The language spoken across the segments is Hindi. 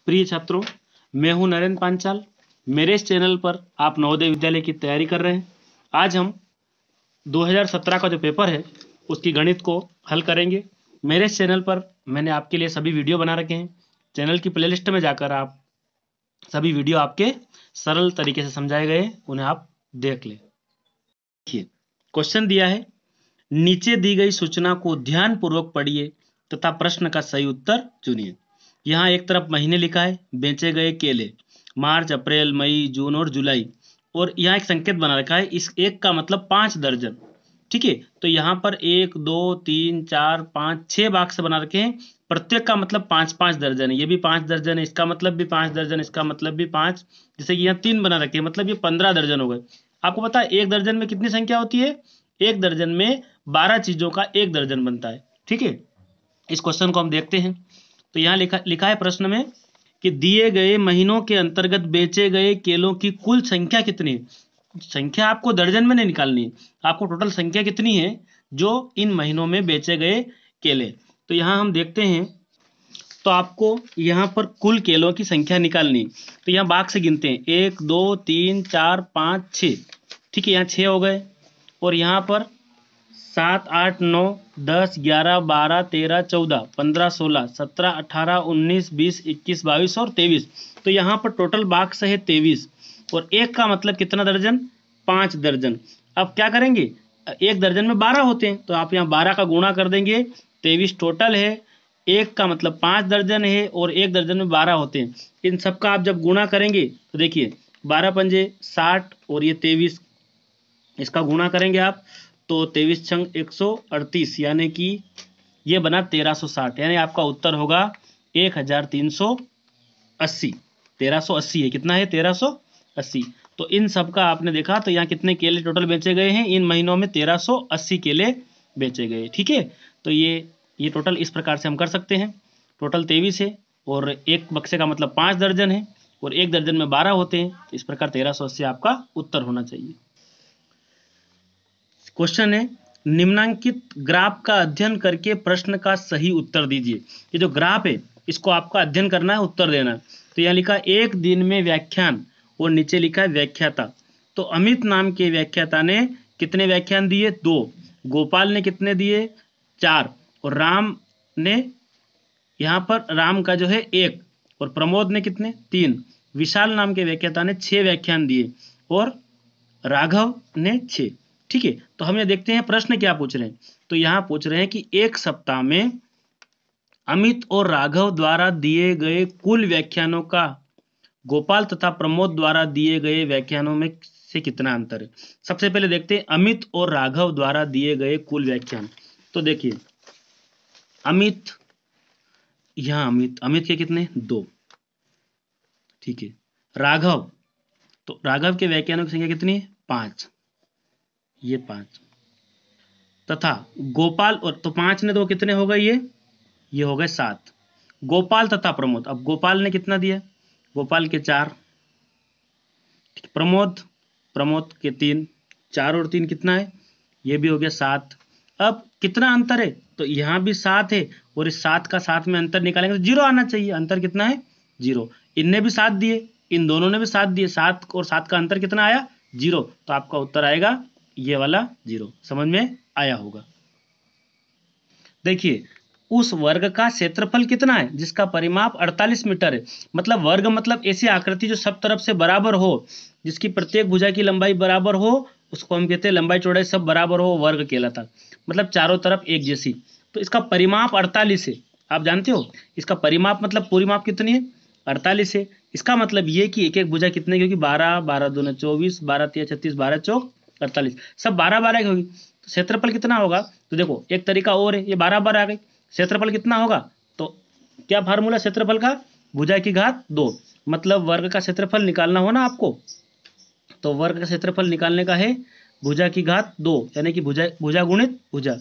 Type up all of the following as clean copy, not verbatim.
प्रिय छात्रों, मैं हूं नरेंद्र पांचाल। मेरे इस चैनल पर आप नवोदय विद्यालय की तैयारी कर रहे हैं। आज हम 2017 का जो पेपर है उसकी गणित को हल करेंगे। मेरे इस चैनल पर मैंने आपके लिए सभी वीडियो बना रखे हैं। चैनल की प्लेलिस्ट में जाकर आप सभी वीडियो आपके सरल तरीके से समझाए गए, उन्हें आप देख लें। देखिए, क्वेश्चन दिया है, नीचे दी गई सूचना को ध्यानपूर्वक पढ़िए तथा प्रश्न का सही उत्तर चुनिए। यहाँ एक तरफ महीने लिखा है, बेचे गए केले मार्च, अप्रैल, मई, जून और जुलाई, और यहाँ एक संकेत बना रखा है, इस एक का मतलब 5 दर्जन। ठीक है, तो यहाँ पर 1 2 3 4 5 6 बाक्स बना रखे हैं, प्रत्येक का मतलब 5-5 दर्जन है। ये भी 5 दर्जन है, इसका मतलब भी 5 दर्जन, इसका मतलब भी 5, जैसे कि यहाँ 3 बना रखे हैं, मतलब ये 15 दर्जन हो गए। आपको पता है एक दर्जन में कितनी संख्या होती है? एक दर्जन में 12 चीजों का एक दर्जन बनता है। ठीक है, इस क्वेश्चन को हम देखते हैं। तो यहाँ लिखा है प्रश्न में कि दिए गए महीनों के अंतर्गत बेचे गए केलों की कुल संख्या कितनी है। संख्या आपको दर्जन में नहीं निकालनी है, आपको टोटल संख्या कितनी है जो इन महीनों में बेचे गए केले। तो यहाँ हम देखते हैं, तो आपको यहाँ पर कुल केलों की संख्या निकालनी। तो यहाँ बाग से गिनते हैं, 1 2 3 4 5 6। ठीक है, यहाँ 6 हो गए, और यहाँ पर 7 8 9 10 11 12 13 14 15 16 17 18 19 20 21 22 और 23। तो यहाँ पर टोटल बाक्स है 23, और एक का मतलब कितना दर्जन? 5 दर्जन। अब क्या करेंगे, एक दर्जन में 12 होते हैं, तो आप यहाँ 12 का गुणा कर देंगे, 23 टोटल है। एक का मतलब 5 दर्जन है, और एक दर्जन में 12 होते हैं। इन सब का आप जब गुणा करेंगे तो देखिए 12 पंजे 60 और ये 23, इसका गुणा करेंगे आप तो 23 छंग 138, यानी कि ये बना 1360, यानी आपका उत्तर होगा 1380। 1380 है, कितना है? 1380। तो इन सब का आपने देखा, तो यहाँ कितने केले टोटल बेचे गए हैं इन महीनों में? 1380 केले बेचे गए। ठीक है, तो ये टोटल इस प्रकार से हम कर सकते हैं। टोटल 23 है, और एक बक्से का मतलब 5 दर्जन है, और एक दर्जन में 12 होते हैं, तो इस प्रकार 1380 आपका उत्तर होना चाहिए। क्वेश्चन है, निम्नांकित ग्राफ का अध्ययन करके प्रश्न का सही उत्तर दीजिए। ये जो ग्राफ है इसको आपका अध्ययन करना है, उत्तर देना है। तो यहाँ लिखा एक दिन में व्याख्यान, और नीचे लिखा है व्याख्याता। तो अमित नाम के व्याख्याता ने कितने व्याख्यान दिए? 2। गोपाल ने कितने दिए? 4। और राम ने, यहाँ पर राम का जो है 1, और प्रमोद ने कितने? 3। विशाल नाम के व्याख्याता ने 6 व्याख्यान दिए, और राघव ने 6। ठीक है, तो हम ये देखते हैं प्रश्न क्या पूछ रहे हैं। तो यहाँ पूछ रहे हैं कि एक सप्ताह में अमित और राघव द्वारा दिए गए कुल व्याख्यानों का गोपाल तथा प्रमोद द्वारा दिए गए व्याख्यानों में से कितना अंतर है। सबसे पहले देखते हैं अमित और राघव द्वारा दिए गए कुल व्याख्यान। तो देखिए अमित, यहाँ अमित के कितने? 2। ठीक है, राघव, तो राघव के व्याख्यानों की संख्या कितनी है? 5, ये 5, तथा गोपाल, और तो 5 ने 2 कितने हो गए? ये हो गए 7। गोपाल तथा प्रमोद, अब गोपाल ने कितना दिया? गोपाल के 4। प्रमोद के 3। 4 और 3 कितना है? ये भी हो गया 7। अब कितना अंतर है? तो यहाँ भी 7 है, और इस 7 का 7 में अंतर निकालेंगे तो 0 आना चाहिए। अंतर कितना है? 0। इनने भी 7 दिए, इन दोनों ने भी 7 दिए, 7 और 7 का अंतर कितना आया? 0। तो आपका उत्तर आएगा ये वाला 0। समझ में आया होगा। देखिए, उस वर्ग का क्षेत्रफल कितना है जिसका परिमाप 48 मीटर है। मतलब वर्ग मतलब ऐसी आकृति जो सब तरफ से बराबर हो, जिसकी प्रत्येक भुजा की लंबाई बराबर हो, उसको हम कहते हैं लंबाई चौड़ाई सब बराबर हो, वर्ग कहलाता। मतलब चारों तरफ एक जैसी। तो इसका परिमाप 48 है। आप जानते हो इसका परिमाप मतलब पूरी माप कितनी है? 48 है। इसका मतलब ये कि एक एक भुजा कितने की होगी? 12, 12 दूना 24, 12 तिया 36, 12 चौक 48, सब 12-12 की होगी। तो क्षेत्रफल कितना होगा? तो देखो एक तरीका और है, ये 12 आ गई, क्षेत्रफल कितना होगा? तो क्या फार्मूला क्षेत्रफल का? भुजा की घात 2। मतलब वर्ग का क्षेत्रफल निकालना हो ना आपको, तो वर्ग का क्षेत्रफल निकालने का है भुजा की घात 2, यानी कि भुजा गुणित भुजा।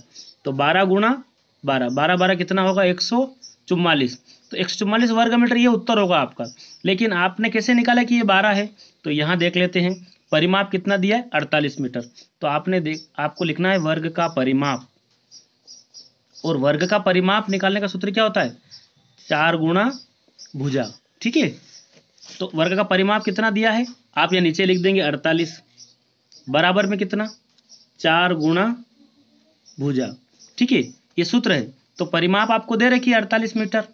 तो 12 गुणा 12, 12 कितना होगा? 144। तो 144 वर्ग मीटर ये उत्तर होगा आपका। लेकिन आपने कैसे निकाला कि ये 12 है? तो यहाँ देख लेते हैं, परिमाप कितना दिया है? 48 मीटर। तो आपको लिखना है वर्ग का परिमाप, और वर्ग का परिमाप निकालने का सूत्र क्या होता है? 4 गुणा भुजा। ठीक है। तो वर्ग का परिमाप कितना दिया है, आप यहाँ नीचे लिख देंगे 48, बराबर में कितना 4 गुणा भुजा। ठीक है, ये सूत्र है। तो परिमाप आपको दे रखी है 48 मीटर,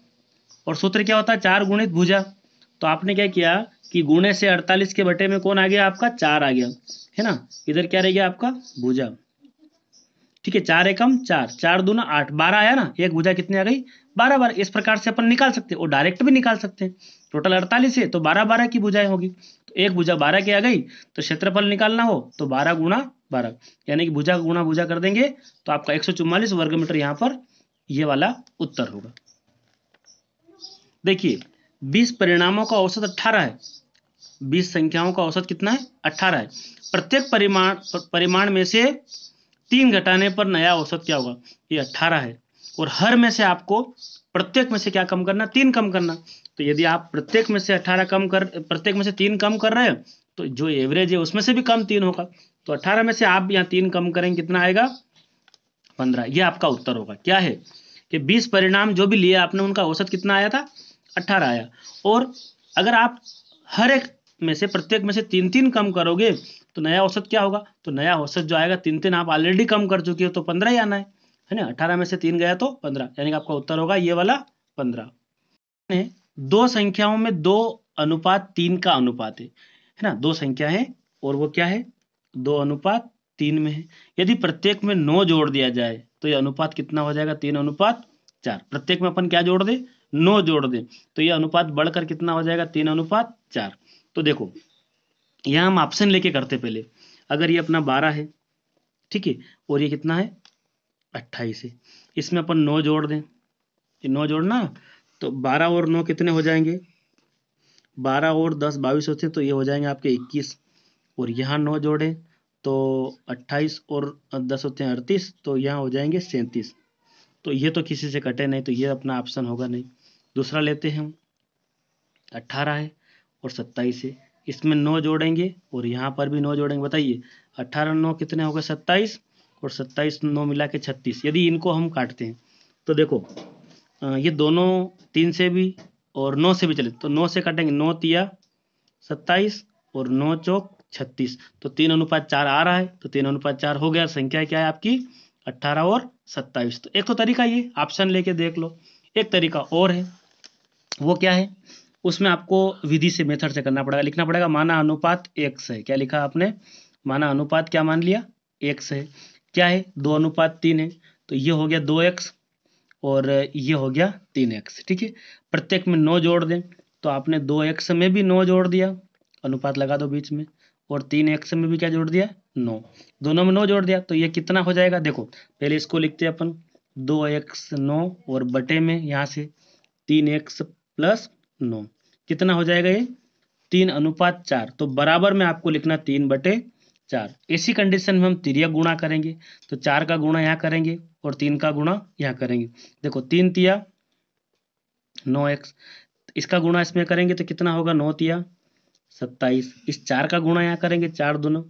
और सूत्र क्या होता है 4 गुणित भुजा। तो आपने क्या किया कि गुणे से 48 के बटे में कौन आ गया आपका 4 आ गया, है ना। इधर क्या रह गया आपका भुजा। ठीक है, 4 एकम 4, 4 दूना 8, 12 आया ना। एक भुजा कितनी आ गई 12 बार। इस प्रकार से अपन निकाल सकते हैं और डायरेक्ट भी निकाल सकते हैं। टोटल 48 है तो 12 12 की भुजाएं होगी, तो एक भुजा 12 की आ गई। तो क्षेत्रफल निकालना हो तो 12 गुणा 12, यानी कि भुजा गुणा भुजा कर देंगे तो आपका 144 वर्ग मीटर यहाँ पर ये वाला उत्तर होगा। देखिए 20 परिणामों का औसत 18 है। 20 संख्याओं का औसत कितना है 18 है। प्रत्येक परिमाण में से 3 घटाने पर नया औसत क्या होगा, ये 18 है। और हर में से आपको प्रत्येक में से क्या कम करना 3 कम करना। तो यदि आप प्रत्येक में से 18 प्रत्येक में से 3 कम कर रहे हैं तो जो एवरेज है उसमें से भी कम 3 होगा। तो 18 में से आप यहाँ 3 कम करेंगे कितना आएगा 15। ये आपका उत्तर होगा। क्या है कि 20 परिणाम जो भी लिए आपने उनका औसत कितना आया था 18 आया। और अगर आप हर एक में से प्रत्येक में से 3 3 कम करोगे तो नया औसत क्या होगा, तो नया औसत जो आएगा 3 3 आप ऑलरेडी कम कर चुके हो तो 15 ही आना है ना। 18 में से 3 गया तो 15, यानी कि आपका उत्तर होगा ये वाला 15। दो संख्याओं में 2:3 का अनुपात है ना। दो संख्या है और वो क्या है 2:3 में है। यदि प्रत्येक में 9 जोड़ दिया जाए तो ये अनुपात कितना हो जाएगा 3:4। प्रत्येक में अपन क्या जोड़ दे 9 जोड़ दे तो ये अनुपात बढ़कर कितना हो जाएगा 3:4। तो देखो यहाँ हम ऑप्शन लेके करते पहले। अगर ये अपना 12 है, ठीक है, और ये कितना है 28 है, इसमें अपन 9 जोड़ दें, ये 9 जोड़ना तो 12 और 9 कितने हो जाएंगे 12 और 10 22 होते हैं तो ये हो जाएंगे आपके 21। और यहाँ 9 जोड़ें तो 28 और 10 होते हैं 38, तो यहाँ हो जाएंगे 37। तो ये तो किसी से कटे नहीं, तो ये अपना ऑप्शन होगा नहीं। दूसरा लेते हैं हम 18 है और 27 है, इसमें 9 जोड़ेंगे और यहाँ पर भी 9 जोड़ेंगे। बताइए 18 9 कितने हो गए 27, और 27 9 मिला के 36। यदि इनको हम काटते हैं तो देखो ये दोनों 3 से भी और 9 से भी चले तो 9 से काटेंगे 9 तिया 27 और 9 चौक 36, तो 3:4 आ रहा है। तो 3:4 हो गया। संख्या क्या है आपकी 18 और 27। तो एक तो तरीका ये ऑप्शन लेके देख लो। एक तरीका और है, वो क्या है, उसमें आपको विधि से मेथड से करना पड़ेगा। लिखना पड़ेगा माना अनुपात x है। क्या लिखा आपने, माना अनुपात क्या मान लिया x है। क्या है 2:3 है, तो ये हो गया 2x और ये हो गया 3x। ठीक है, प्रत्येक में 9 जोड़ दें तो आपने 2x में भी 9 जोड़ दिया, अनुपात लगा दो बीच में, और 3x में भी क्या जोड़ दिया 9, दोनों में 9 जोड़ दिया। तो ये कितना हो जाएगा, देखो पहले इसको लिखते हैं अपन 2x 9 और बटे में यहाँ से 3x प्लस 9, कितना हो जाएगा ये 3:4। तो बराबर में आपको लिखना 3/4। ऐसी कंडीशन में हम तिर्यक गुणा करेंगे तो 4 का गुणा यहाँ करेंगे और 3 का गुणा यहाँ करेंगे। देखो 3 तिया 9x, इसका गुणा इसमें करेंगे तो कितना होगा 9 तिया 27। इस 4 का गुणा यहाँ करेंगे 4 दूना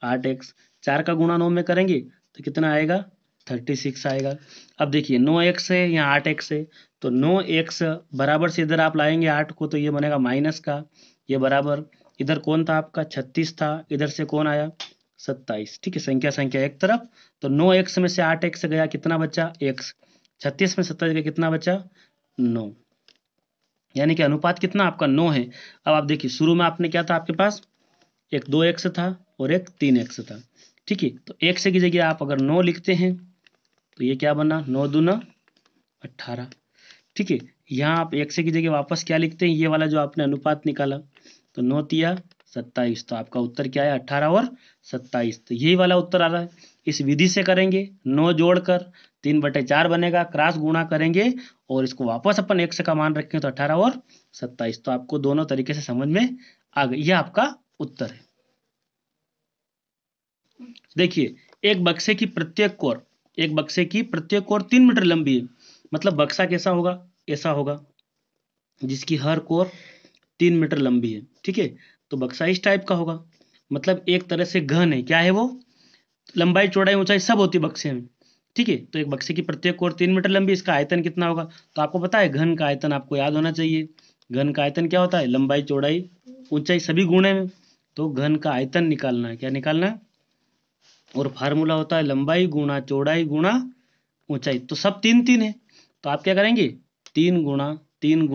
8x, 4 का गुणा 9 में करेंगे तो कितना आएगा 36 आएगा। अब देखिए 9x है यहाँ 8x है, तो 9x बराबर से इधर आप लाएंगे 8 को तो ये बनेगा माइनस का, ये बराबर इधर कौन था आपका 36 था, इधर से कौन आया 27। ठीक है, संख्या संख्या एक तरफ। तो 9x में से 8x गया कितना बचा x, 36 में 27 गया कितना बचा 9, यानी कि अनुपात कितना आपका 9 है। अब आप देखिए शुरू में आपने क्या था आपके पास एक 2x था और एक 3x था। ठीक है, तो x की जगह आप अगर 9 लिखते हैं तो ये क्या बना 9 दूना 18। ठीक है, यहाँ आप x की जगह वापस क्या लिखते हैं ये वाला जो आपने अनुपात निकाला, तो 9 तिया 27। तो आपका उत्तर क्या है 18 और 27। तो यही वाला उत्तर आ रहा है। इस विधि से करेंगे 9 जोड़कर 3/4 बनेगा, क्रॉस गुणा करेंगे और इसको वापस अपन x का मान रखें तो 18 और 27। तो आपको दोनों तरीके से समझ में आ गई, यह आपका उत्तर है। देखिए एक बक्से की प्रत्येक कोर 3 मीटर लंबी है। मतलब बक्सा कैसा होगा, ऐसा होगा जिसकी हर कोर 3 मीटर लंबी है। ठीक है, तो बक्सा इस टाइप का होगा, मतलब एक तरह से घन है। क्या है वो, लंबाई चौड़ाई ऊंचाई सब होती है बक्से में। ठीक है, तो एक बक्से की प्रत्येक कोर 3 मीटर लंबी, इसका आयतन कितना होगा, तो आपको पता है घन का आयतन आपको याद होना चाहिए घन का आयतन क्या होता है, लंबाई चौड़ाई ऊंचाई सभी गुणे में, तो घन का आयतन निकालना है, क्या निकालना है, और फार्मूला होता है लंबाई गुणा चौड़ाई गुणा ऊंचाई, तो सब तीन तीन है, तो आप क्या करेंगे, 3 गुणा 3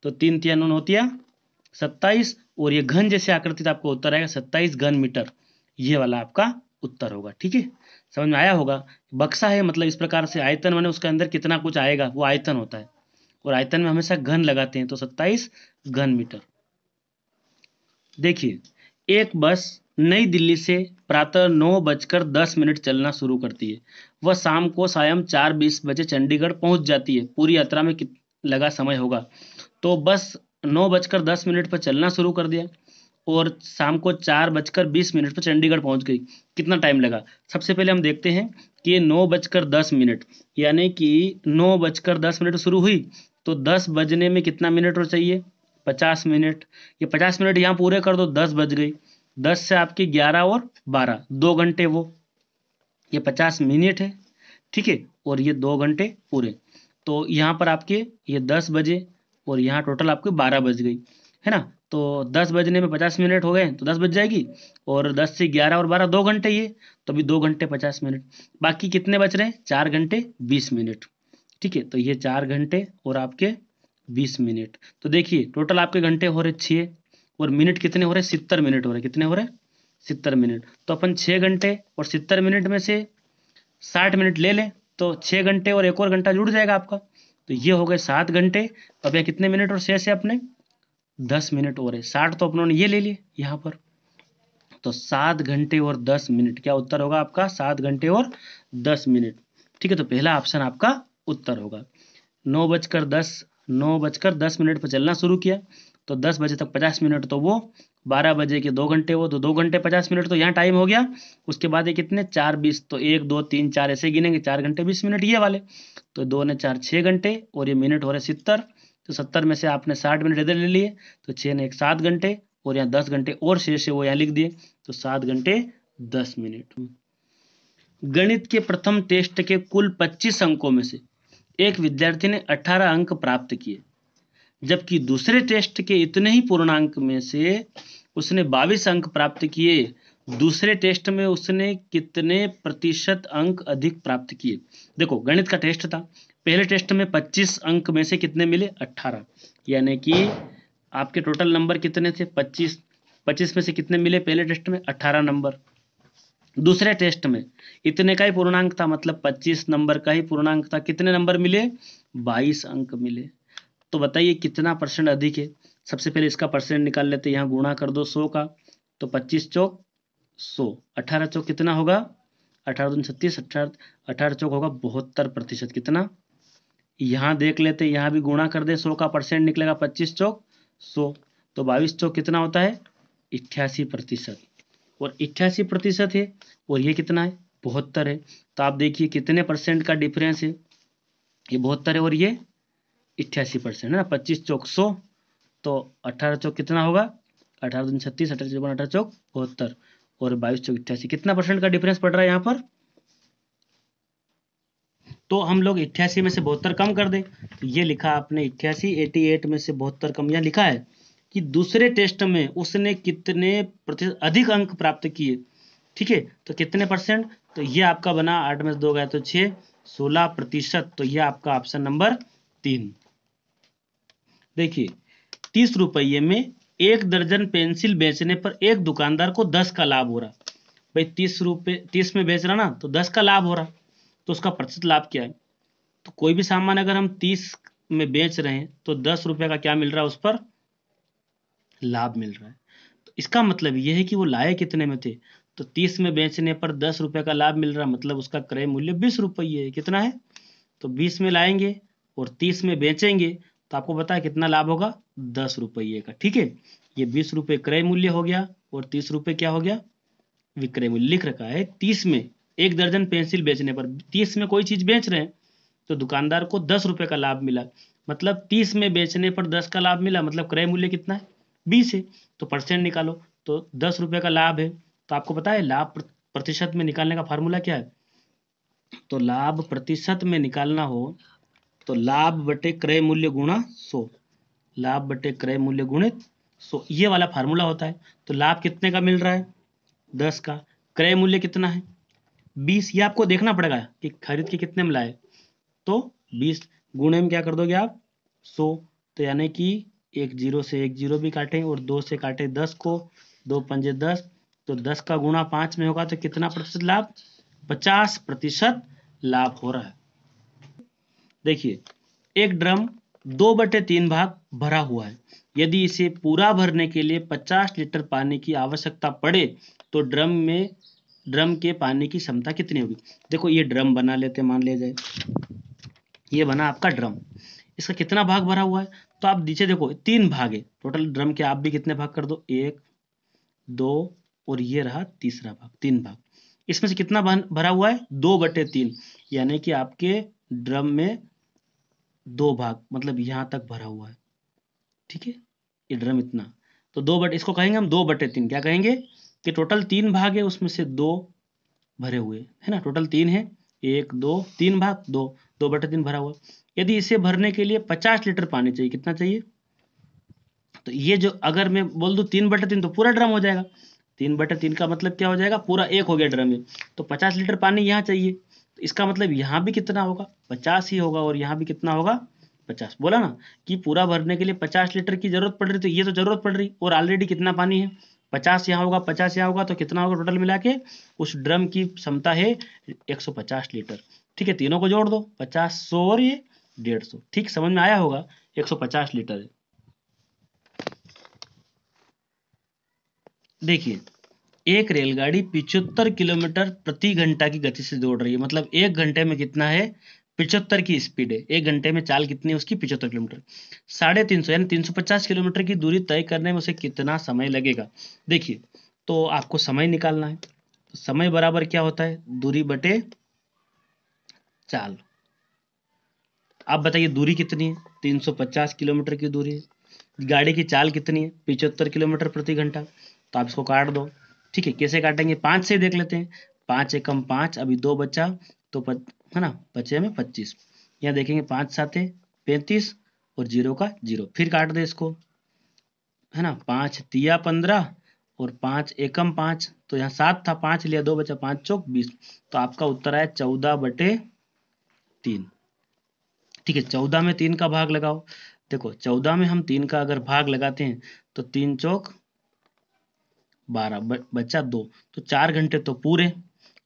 तो 3 3 होती है 27, और ये घन जैसे आकृति आपको उत्तर आएगा 27 घन मीटर, ये वाला आपका उत्तर होगा। ठीक है, समझ में आया होगा। बक्सा है मतलब इस प्रकार से आयतन माने उसके अंदर कितना कुछ आएगा वो आयतन होता है, और आयतन में हमेशा घन लगाते हैं, तो 27 घन मीटर। देखिए, एक बस नई दिल्ली से प्रातः 9:10 चलना शुरू करती है, वह शाम को सायं 4:20 चंडीगढ़ पहुंच जाती है, पूरी यात्रा में लगा समय होगा। तो बस 9:10 पर चलना शुरू कर दिया और शाम को 4:20 पर चंडीगढ़ पहुंच गई, कितना टाइम लगा। सबसे पहले हम देखते हैं कि 9:10 यानी कि 9:10 शुरू हुई, तो 10 बजने में कितना मिनट और चाहिए, 50 मिनट। ये 50 मिनट यहाँ पूरे कर दो, 10 बज गई, 10 से आपकी 11 और 12, 2 घंटे वो, ये 50 मिनट है। ठीक है, और ये 2 घंटे पूरे, तो यहाँ पर आपके ये 10 बजे और यहाँ टोटल आपके 12 बज गई, है ना। तो 10 बजने में 50 मिनट हो गए तो 10 बज जाएगी, और 10 से 11 और 12 2 घंटे, ये तो अभी 2 घंटे 50 मिनट, बाकी कितने बच रहे हैं, 4 घंटे 20 मिनट। ठीक है, तो ये 4 घंटे और आपके 20 मिनट, तो देखिए टोटल आपके घंटे हो रहे 6, और मिनट कितने हो रहे, 70 मिनट हो रहे, कितने हो रहे, 70 मिनट। तो अपन 6 घंटे और 70 मिनट में से 60 मिनट ले लें, तो 6 घंटे और एक और घंटा जुड़ जाएगा आपका, तो ये हो गए 7 घंटे। तो अब यहाँ कितने मिनट और शेष है अपने, 10 मिनट और है, 60 तो अपनों ने ये ले लिए यहाँ पर, तो 7 घंटे और 10 मिनट, क्या उत्तर होगा आपका, 7 घंटे और 10 मिनट। ठीक है, तो पहला ऑप्शन आपका उत्तर होगा। 9:10 पर चलना शुरू किया, तो 10 बजे तक 50 मिनट, तो वो 12 बजे के 2 घंटे, वो तो 2 घंटे 50 मिनट, तो यहाँ टाइम हो गया। उसके बाद ये कितने, 4:20, तो 1 2 3 4 ऐसे गिनेंगे, 4 घंटे 20 मिनट ये वाले, तो 2 ने 4 6 घंटे, और ये मिनट हो रहे 70, तो 70 में से आपने 60 मिनट इधर ले लिए, तो 6 ने 1 7 घंटे, और यहाँ 10 घंटे और शेष है वो यहाँ लिख दिए, तो 7 घंटे 10 मिनट। गणित के प्रथम टेस्ट के कुल 25 अंकों में से एक विद्यार्थी ने 18 अंक प्राप्त किए, जबकि दूसरे टेस्ट के इतने ही पूर्णांक में से उसने 22 अंक प्राप्त किए। दूसरे टेस्ट में उसने कितने प्रतिशत अंक अधिक प्राप्त किए। देखो, गणित का टेस्ट था, पहले टेस्ट में 25 अंक में से कितने मिले, 18, यानी कि आपके टोटल नंबर कितने थे, 25, 25 में से कितने मिले पहले टेस्ट में, 18 नंबर। दूसरे टेस्ट में इतने का ही पूर्णांक था, मतलब 25 नंबर का ही पूर्णांक था, कितने नंबर मिले, 22 अंक मिले। तो बताइए कितना परसेंट अधिक है। सबसे पहले इसका परसेंट निकाल लेते हैं, यहाँ गुणा कर दो 100 का, तो 25 चौक 100, 18 चौक कितना होगा, 18 दूनी 36, 18 चौक होगा 72%। कितना, यहाँ देख लेते हैं, यहाँ भी गुणा कर दे 100 का, परसेंट निकलेगा 25 चौक 100, तो 22 चौक कितना होता है, 88%, और 88% है, और ये कितना है, 72 है। तो आप देखिए कितने परसेंट का डिफरेंस है, ये 72 है और ये 88% है ना। 25 चौक 100, तो 18 चौक कितना होगा, 18 दूनी 36, 18 चौक 18 चौक 72, और 22 चौक 88, कितना परसेंट का डिफरेंस पड़ रहा है यहाँ पर। तो हम लोग 88 में से 72 कम कर दें, तो ये लिखा आपने 88 में से 72 कम, यहाँ लिखा है कि दूसरे टेस्ट में उसने कितने प्रतिशत अधिक अंक प्राप्त किए। ठीक है, तो कितने परसेंट, तो ये आपका बना 8 में से 2 गया तो 6, 16%, तो ये आपका ऑप्शन नंबर 3। देखिए, 30 रुपये में 1 दर्जन पेंसिल बेचने पर एक दुकानदार को 10 का लाभ हो रहा। भाई 30 में बेच रहा ना, तो 10 का लाभ हो रहा, तो उसका प्रतिशत लाभ क्या है। तो कोई भी सामान अगर हम 30 में बेच रहे हैं, तो 10 रुपये का क्या मिल रहा है, उस पर लाभ मिल रहा है। तो इसका मतलब यह है कि वो लाए कितने में थे, तो 30 में बेचने पर 10 रुपये का लाभ मिल रहा, मतलब उसका क्रय मूल्य 20 रुपये है। कितना है, तो 20 में लाएंगे और 30 में बेचेंगे, तो आपको पता है कितना लाभ होगा, 10 रुपये का। ठीक है, ये 20 रुपये क्रय मूल्य हो गया, और 30 रुपये क्या हो गया, विक्रय मूल्य। लिख रखा है 30 में 1 दर्जन पेंसिल बेचने पर, 30 में कोई चीज बेच रहे हैं, तो दुकानदार को 10 रुपये का लाभ मिला, मतलब 30 में बेचने पर 10 का लाभ मिला, मतलब क्रय मूल्य कितना है, 20 है। तो परसेंट निकालो, तो 10 रुपये का लाभ है, तो आपको पता है लाभ प्रतिशत में निकालने का फार्मूला क्या है, तो लाभ प्रतिशत में निकालना हो तो लाभ बटे क्रय मूल्य गुणा 100। लाभ बटे क्रय मूल्य गुणित 100, ये वाला फार्मूला होता है। तो लाभ कितने का मिल रहा है? 10 का। क्रय मूल्य कितना है? 20। ये आपको देखना पड़ेगा कि खरीद के कितने में लाए। तो 20 गुणे में क्या कर दोगे आप? 100। तो यानी कि एक जीरो से एक जीरो भी काटें और 2 से काटे 10 को, 2 पंजे 10, तो 10 का गुणा 5 में होगा तो कितना प्रतिशत लाभ? 50% लाभ हो रहा है। देखिए, एक ड्रम 2/3 भाग भरा हुआ है। यदि इसे पूरा भरने के लिए 50 लीटर पानी की आवश्यकता पड़े तो ड्रम के पानी की क्षमता कितनी होगी? देखो, ये ड्रम बना लेते हैं, मान लिया जाए ये बना आपका ड्रम। इसका कितना भाग भरा हुआ है? तो आप नीचे देखो 3 भाग है टोटल ड्रम के। आप भी कितने भाग कर दो? 1, 2 और ये रहा तीसरा भाग, 3 भाग। इसमें से कितना भरा हुआ है? 2/3। यानी कि आपके ड्रम में 2 भाग, मतलब यहां तक भरा हुआ है। ठीक है, ये ड्रम इतना। तो इसको कहेंगे हम 2/3। क्या कहेंगे? कि टोटल 3 भाग है, उसमें से 2 भरे हुए है ना। टोटल 3 है, 1 2 3 भाग, 2/3 भरा हुआ। यदि इसे भरने के लिए 50 लीटर पानी चाहिए, कितना चाहिए? तो ये जो अगर मैं बोल दूं 3/3 तो पूरा ड्रम हो जाएगा। 3/3 का मतलब क्या हो जाएगा? पूरा एक हो गया ड्रम में। तो 50 लीटर पानी यहाँ चाहिए, तो इसका मतलब यहाँ भी कितना होगा? 50 ही होगा। और यहाँ भी कितना होगा? 50। बोला ना कि पूरा भरने के लिए 50 लीटर की जरूरत पड़ रही, तो ये तो जरूरत पड़ रही। और ऑलरेडी कितना पानी है? 50 यहाँ होगा, 50 यहाँ होगा, तो कितना होगा टोटल मिला के? उस ड्रम की क्षमता है 150 लीटर। ठीक है, तीनों को जोड़ दो, 50, 100 और ये 150। ठीक, समझ में आया होगा? 150 लीटर है। देखिए, एक रेलगाड़ी 75 किलोमीटर प्रति घंटा की गति से दौड़ रही है। मतलब 1 घंटे में कितना है? 75 की स्पीड है। 1 घंटे में चाल कितनी है उसकी? 75 किलोमीटर। 350 यानी 350 किलोमीटर की दूरी तय करने में उसे कितना समय लगेगा? देखिए, तो आपको समय निकालना है। तो समय बराबर क्या होता है? दूरी बटे चाल। आप बताइए दूरी कितनी है? 350 किलोमीटर की दूरी है। गाड़ी की चाल कितनी है? 75 किलोमीटर प्रति घंटा। तो आप इसको काट दो। ठीक है, कैसे काटेंगे? 5 से देख लेते हैं। 5 एकम 5, अभी 2 बचा, तो है ना, बचे में 25। यहाँ देखेंगे 5 साते 35 और 0 का 0। फिर काट दे इसको, है ना। 5 तिया 15 और 5 एकम 5, तो यहाँ 7 था, 5 लिया, 2 बचा, 5 चौक 20। तो आपका उत्तर आया 14/3। ठीक है, 14 में 3 का भाग लगाओ। देखो, 14 में हम 3 का अगर भाग लगाते हैं तो 3 चौक 12, बचा 2। तो 4 घंटे तो पूरे।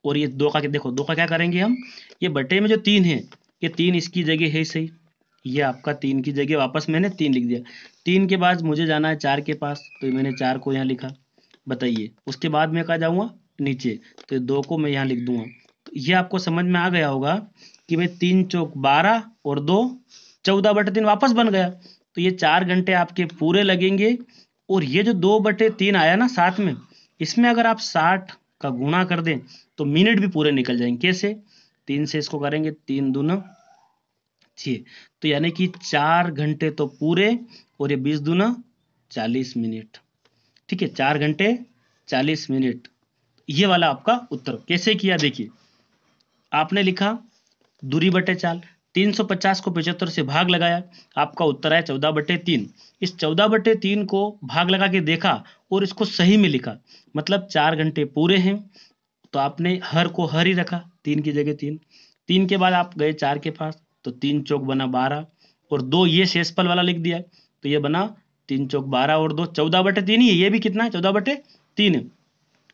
और ये 2 का देखो, 2 का क्या करेंगे हम? ये बटे में जो 3 है, ये 3 इसकी जगह है सही। ये आपका 3 की जगह वापस मैंने 3 लिख दिया। 3 के बाद मुझे जाना है 4 के पास, तो मैंने 4 को यहाँ लिखा। बताइए, उसके बाद मैं कहा जाऊंगा नीचे, तो 2 को मैं यहाँ लिख दूंगा। तो ये आपको समझ में आ गया होगा कि मैं 3 चौक 12 और 2 14/3 वापस बन गया। तो ये 4 घंटे आपके पूरे लगेंगे। और ये जो 2/3 आया ना साथ में, इसमें अगर आप 60 का गुणा कर दें तो मिनट भी पूरे निकल जाएंगे। कैसे? 3 से इसको करेंगे, 3 दूना 6। तो यानी कि 4 घंटे तो पूरे, और ये 20 दूना 40 मिनट। ठीक है, 4 घंटे 40 मिनट। ये वाला आपका उत्तर। कैसे किया? देखिए, आपने लिखा दूरी बटे चाल, 350 को 75 से भाग लगाया, आपका उत्तर आया 14/3। इस 14/3 को भाग लगा के देखा और इसको सही में लिखा, मतलब 4 घंटे पूरे हैं। तो आपने हर को हर ही रखा, 3 की जगह 3। 3 के बाद आप गए 4 के पास, तो 3 चौक बना 12 और 2 ये शेषफल वाला लिख दिया, तो ये बना 3 चौक 12 और 2 14/3 ही है। ये भी कितना है? 14/3 है।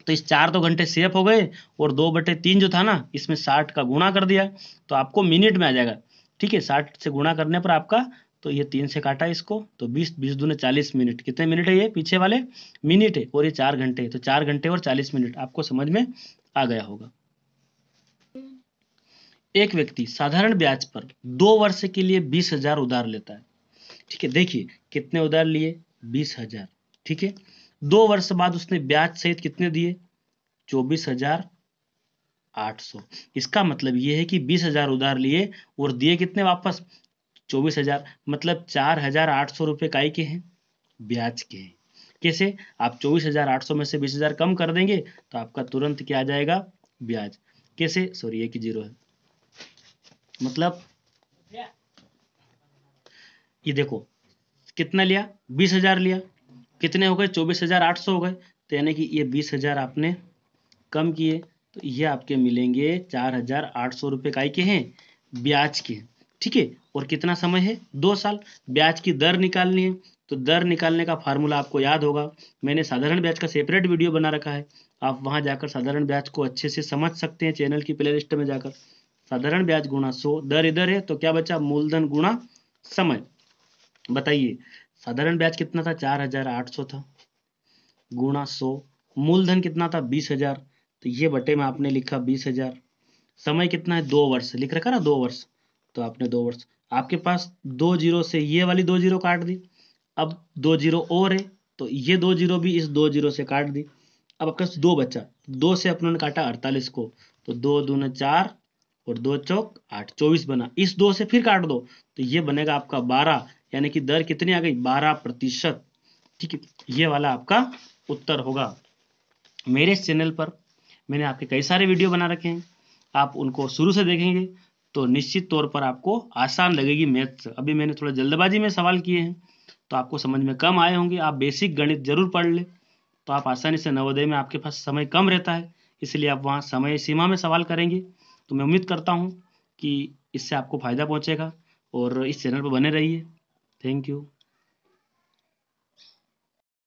तो इस 4 तो घंटे सेफ हो गए, और 2/3 जो था ना, इसमें 60 का गुणा कर दिया, तो आपको मिनट में आ जाएगा। ठीक है, 60 से गुणा करने पर आपका, तो ये 3 से काटा इसको, तो 20, 20 दूने 40 मिनट। कितने मिनट है? ये पीछे वाले मिनट है, और ये 4 घंटे, तो 4 घंटे और 40 मिनट आपको समझ में आ गया होगा। एक व्यक्ति साधारण ब्याज पर 2 वर्ष के लिए 20,000 उधार लेता है। ठीक है, देखिए कितने उधार लिए? 20,000। ठीक है, 2 वर्ष बाद उसने ब्याज सहित कितने दिए? 24,800। इसका मतलब ये है कि 20,000 उधार लिए और दिए कितने वापस? 24,000। मतलब 4,800 रुपये काय के हैं? ब्याज के हैं। कैसे? आप 24,800 में से 20,000 कम कर देंगे तो आपका तुरंत क्या आ जाएगा? ब्याज। कैसे? सॉरी, एक ही जीरो है। मतलब ये देखो, कितना लिया, 20,000 लिया, कितने हो गए, 24,800 हो गए। तो यानी कि ये 20,000 आपने कम किए तो ये आपके मिलेंगे 4,800 रुपये काय के हैं, ब्याज के। ठीक है, और कितना समय है, 2 साल। ब्याज की दर निकालनी है, तो दर निकालने का फार्मूला आपको याद होगा, मैंने साधारण ब्याज का सेपरेट वीडियो बना रखा है, आप वहां जाकर साधारण ब्याज को अच्छे से समझ सकते हैं, चैनल की प्ले लिस्ट में जाकर। साधारण ब्याज गुणा 100, दर इधर है तो क्या बचा, मूलधन गुणा समय। बताइए साधारण ब्याज कितना था, 4,800 था, गुणा 100, मूलधन कितना था, 20,000, तो ये बटे में आपने लिखा 20,000। समय कितना है, 2 वर्ष लिख रखा ना, 2 वर्ष, तो आपने 2 वर्ष, आपके पास 2 जीरो से ये वाली 2 जीरो काट दी, अब 2 जीरो और है तो ये 2 जीरो भी इस 2 जीरो से काट दी। अब आपके पास 2 बचा, 2 से अपनों ने काटा 48 को, तो 2 दूने 4 और 2 चौक 8, 24 बना। इस 2 से फिर काट दो तो ये बनेगा आपका 12, यानी कि दर कितनी आ गई, 12%। ठीक है, ये वाला आपका उत्तर होगा। मेरे इस चैनल पर मैंने आपके कई सारे वीडियो बना रखे हैं, आप उनको शुरू से देखेंगे तो निश्चित तौर पर आपको आसान लगेगी मैथ्स। अभी मैंने थोड़ा जल्दबाजी में सवाल किए हैं तो आपको समझ में कम आए होंगे, आप बेसिक गणित जरूर पढ़ ले तो आप आसानी से, नवोदय में आपके पास समय कम रहता है इसलिए आप वहाँ समय सीमा में सवाल करेंगे। तो मैं उम्मीद करता हूँ कि इससे आपको फायदा पहुँचेगा और इस चैनल पर बने रहिए। Thank you.